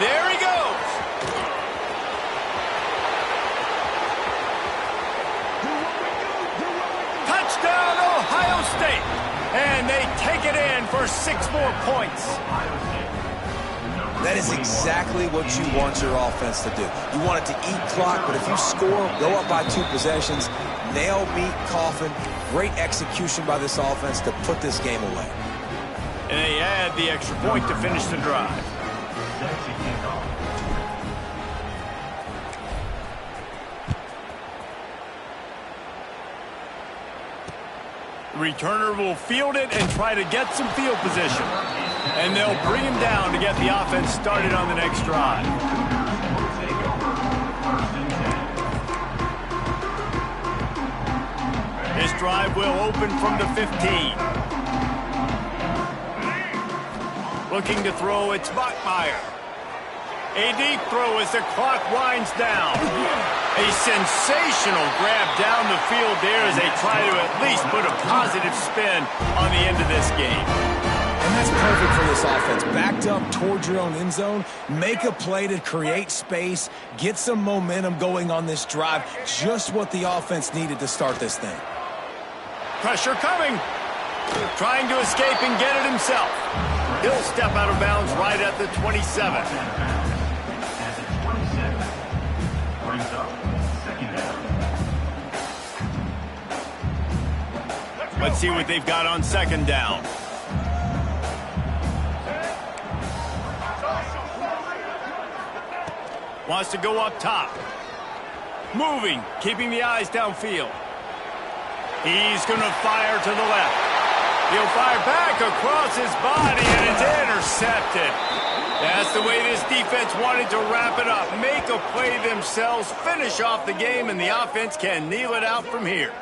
There he goes. Touchdown, Ohio State. And they take it in for 6 more points. That is exactly what you want your offense to do. You want it to eat clock, but if you score, go up by 2 possessions, nail beat Coffin. Great execution by this offense to put this game away. And they add the extra point to finish the drive. Returner will field it and try to get some field position. And they'll bring him down to get the offense started on the next drive. This drive will open from the 15. Looking to throw, it's Bachmeier. A deep throw as the clock winds down. A sensational grab down the field there as they try to at least put a positive spin on the end of this game. And that's perfect for this offense. Backed up towards your own end zone. Make a play to create space. Get some momentum going on this drive. Just what the offense needed to start this thing. Pressure coming. Trying to escape and get it himself. He'll step out of bounds right at the 27. At the 27. Brings up 2nd down. Let's see what they've got on 2nd down. Wants to go up top. Moving, keeping the eyes downfield. He's going to fire to the left. He'll fire back across his body, and it's intercepted. That's the way this defense wanted to wrap it up. Make a play themselves, finish off the game, and the offense can kneel it out from here.